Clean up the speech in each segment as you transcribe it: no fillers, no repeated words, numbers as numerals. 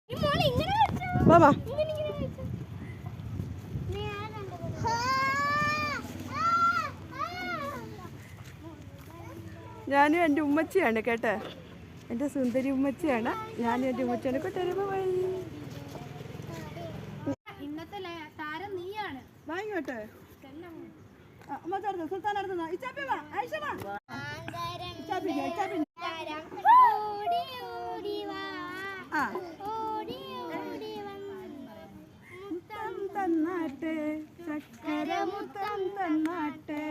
വാ ഞാനും എൻ്റെ ഉമ്മച്ചിയാണ് കേട്ടോ. എൻ്റെ സുന്ദരി ഉമ്മച്ചിയാണ്. ഞാനും എൻ്റെ ഉമ്മച്ചിയാണ് കേട്ടോ. വാങ്ങിക്കോട്ടെ തന്നാട്ടെ ചക്കര മുത്തം തന്നാട്ടെ.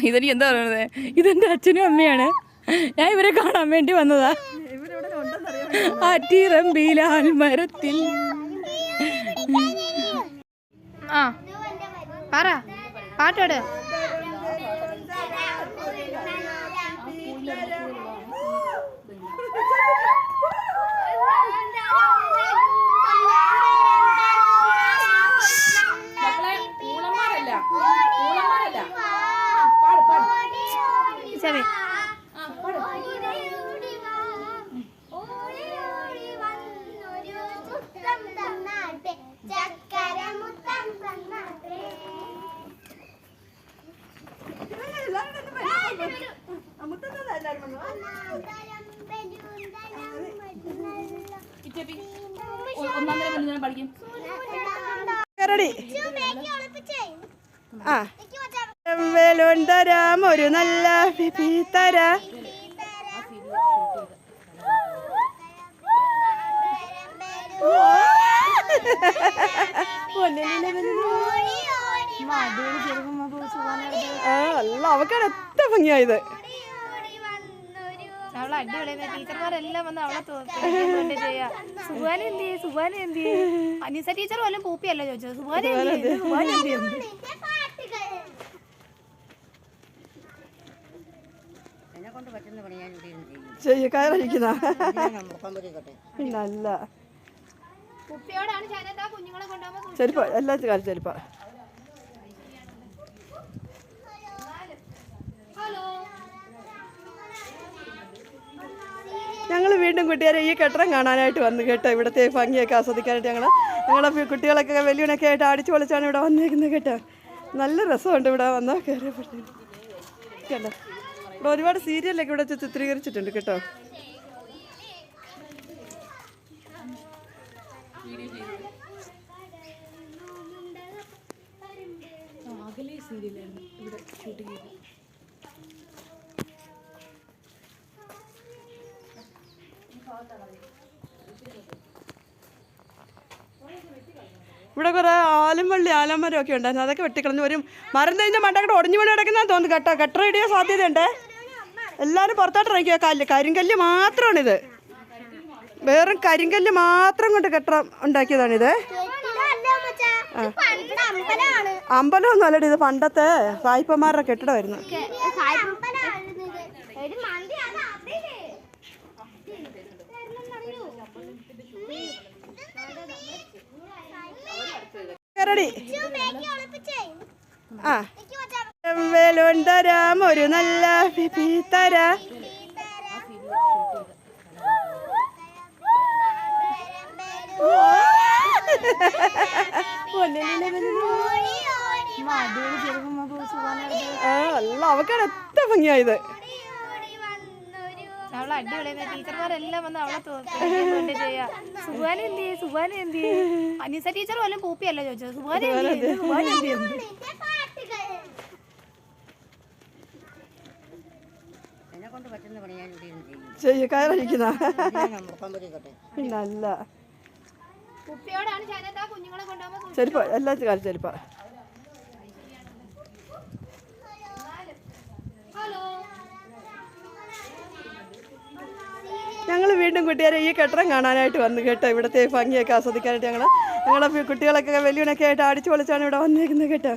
ഇതെനിക്ക് എന്താ പറയുന്നത്, ഇതെന്റെ അച്ഛനും അമ്മയാണ്. ഞാൻ ഇവരെ കാണാൻ വേണ്ടി വന്നതാ. ആറ്റിറമ്പിലാൽ മരത്തിൽ. ആ പറ, പാട്ടോട്. തരാം ഒരു നല്ല തരാ. അല്ല അവക്കാണ് എത്ര ഭംഗിയായത്. അവളെ അടിപൊളിയാ. ടീച്ചർമാരെല്ലാം വന്ന് അവളെ ചെയ്യാ. സുബാന എന്തി, സുബാന എന്തി. അനീസ ടീച്ചർ പോലും പൂപ്പിയല്ല ചോദിച്ചത്. സുബാന കയറിയിരിക്കുന്ന പിന്നല്ല ചെരുപ്പ എല്ലാ കാര്യം ചെരുപ്പ. ഞങ്ങൾ വീണ്ടും കുട്ടികാരെ ഈ കെട്ടിടം കാണാനായിട്ട് വന്നു കേട്ടോ. ഇവിടുത്തെ ഭംഗിയൊക്കെ ആസ്വദിക്കാനായിട്ട് ഞങ്ങളെ കുട്ടികളൊക്കെ വലിയവനൊക്കെ ആയിട്ട് അടിച്ചു പൊളിച്ചാണ് ഇവിടെ വന്നേക്കുന്നത് കേട്ടോ. നല്ല രസമുണ്ട് ഇവിടെ വന്നാൽ കയറിയപ്പോഴത്തേക്ക് കേട്ടോ. ഇവിടെ ഒരുപാട് സീരിയലൊക്കെ ഇവിടെ ചിത്രീകരിച്ചിട്ടുണ്ട് കേട്ടോ. ഇവിടെ ഷൂട്ടിംഗ് ചെയ്തു. ഇവിടെ കുറേ ആലമരം ഒക്കെ ഉണ്ടായിരുന്നു. അതൊക്കെ വെട്ടിക്കളഞ്ഞു. ഒരു മരം തേഞ്ഞ മണ്ടങ്ങോട്ട് ഒടിഞ്ഞു വീണ് കിടക്കുന്നതെന്ന് തോന്നുന്നു കേട്ടോ. കെട്ടറ ഇടിയാൻ സാധ്യതയുണ്ട്. എല്ലാവരും പുറത്തോട്ട് ഇറങ്ങിയ കരിങ്കല്ല് മാത്രമാണിത്. വേറെ കരിങ്കല്ല് മാത്രം കൊണ്ട് കെട്ടറം ഉണ്ടാക്കിയതാണിത്. അമ്പലമൊന്നും അല്ലടി, ഇത് പണ്ടത്തെ സായിപ്പന്മാരുടെ കെട്ടിടമായിരുന്നു. തരാം ഒരു നല്ല തരാ. അല്ല അവക്കാണ് എത്ര ഭംഗിയായത്. അവളെ അടിപൊളിയാ. ടീച്ചർമാരെല്ലാം വന്ന് അവളെ ചെയ്യാ. സുബാന എന്തി, സുബാന എന്തി. അനീസ ടീച്ചർ പോലും പൂപ്പിയല്ല ചോദിച്ചത്. സുബാന കയറിയിരിക്കുന്ന പിന്നല്ല ചെരുപ്പ എല്ലാ കാര്യം ചെരുപ്പ. ഞങ്ങൾ വീണ്ടും കുട്ടികാരെ ഈ കെട്ടിടം കാണാനായിട്ട് വന്നു കേട്ടോ. ഇവിടുത്തെ ഭംഗിയൊക്കെ ആസ്വദിക്കാനായിട്ട് ഞങ്ങളെ കുട്ടികളൊക്കെ വലിയവനൊക്കെ ആയിട്ട് അടിച്ചു പൊളിച്ചാണ് ഇവിടെ വന്നേക്കുന്നത് കേട്ടോ.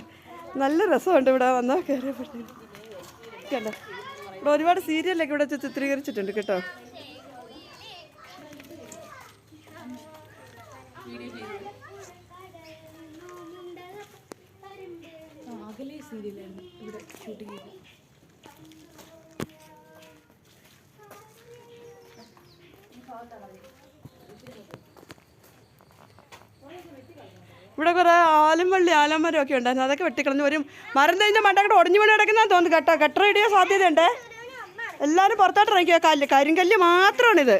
നല്ല രസമുണ്ട് ഇവിടെ വന്നാൽ കയറിയപ്പോഴത്തേക്ക് കേട്ടോ. ഇവിടെ ഒരുപാട് സീരിയലൊക്കെ ഇവിടെ ചിത്രീകരിച്ചിട്ടുണ്ട് കേട്ടോ. സീരിയലാണ് ഇവിടെ ഷൂട്ടിംഗ് ചെയ്തത്. ഇവിടെ കുറേ ആലമരം ഒക്കെ ഉണ്ടായിരുന്നു, അതൊക്കെ വെട്ടിക്കളഞ്ഞു. ഒരു മരം തേഞ്ഞ മണ്ടൊക്കെ ഒടിഞ്ഞു വീണ് കിടക്കുന്നതെന്ന് തോന്നുന്നു. കെട്ടറ ഇടിയാൻ സാധ്യതയുണ്ട്. എല്ലാവരും പുറത്തോട്ട് ഇറങ്ങിയ കരിങ്കല്ല് മാത്രമാണിത്.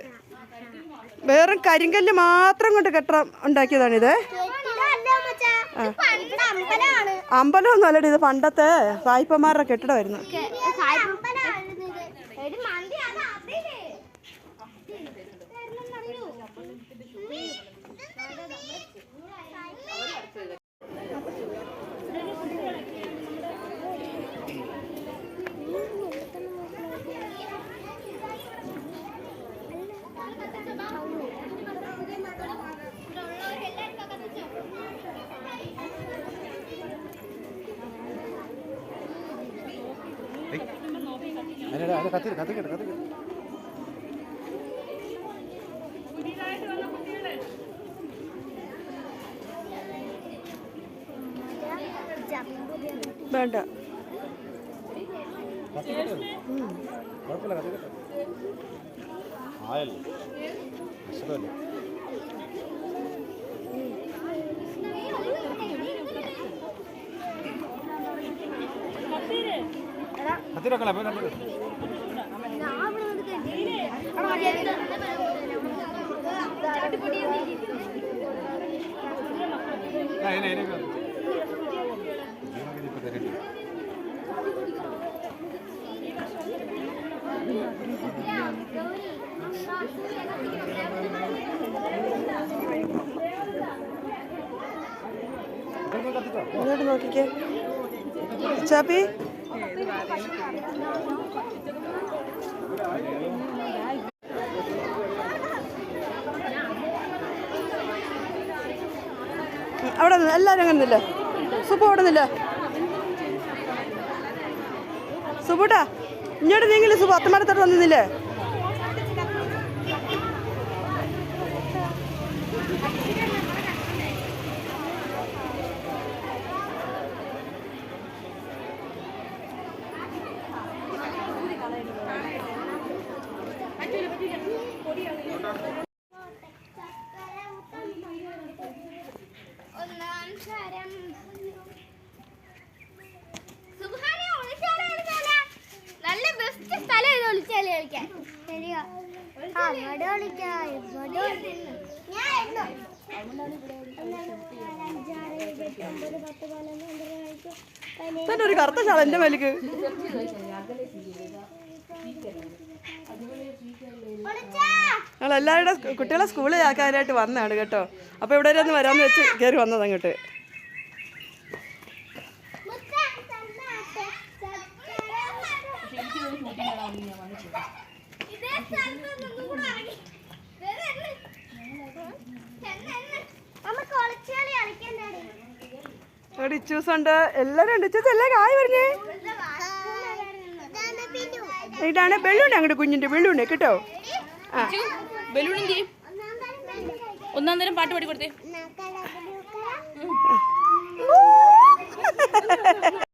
വേറും കരിങ്കല്ല് മാത്രം കൊണ്ട് കെട്ടറം ഉണ്ടാക്കിയതാണിത്. അമ്പലമൊന്നും അല്ലടി, ഇത് പണ്ടത്തെ സായിപ്പന്മാരുടെ കെട്ടിടമായിരുന്നു. വേണ്ട, ഇങ്ങോട്ട് നോക്കിക്കേ ചാപ്പി. അവിടെ എല്ലാവരും അങ്ങനെ നില്ല. സുബു അവിടെ നില്ല. സുബൂട്ടാ ഇങ്ങോട്ട് നീങ്ങില്ല. സുബു അത്തമാടത്തോട്ട് വന്നില്ലേ? നല്ല ബെസ്റ്റ് സ്ഥലം ഇത് ഒളിച്ചാലേ കളിക്കാൻ. ശരിയാ, അങ്ങോട്ട് കളിക്കാം, ഇങ്ങോട്ട് തന്നെ ഒരു കറുത്ത ശാല എൻ്റെ മേലേക്ക്. ഞങ്ങളെല്ലാവരുടെ കുട്ടികളെ സ്കൂളിൽ ആക്കാനായിട്ട് വന്നതാണ് കേട്ടോ. അപ്പോൾ ഇവിടെ വരെ ഒന്ന് വരാമെന്ന് വെച്ച് കയറി വന്നത് അങ്ങോട്ട്. ഡിച്ചൂസ് ഉണ്ട്, എല്ലാവരും ഉണ്ട്. ഡിച്ചൂസ് എല്ലാം കായ് പറഞ്ഞേ. ഇതാണ് ബലൂൺ, അങ്ങോട്ട് കുഞ്ഞിൻ്റെ ബലൂണ് കേട്ടോ. ആ ബലൂണിന്റെ ഒന്നാം തരം പാട്ട് പാടി കൊടുത്തേ.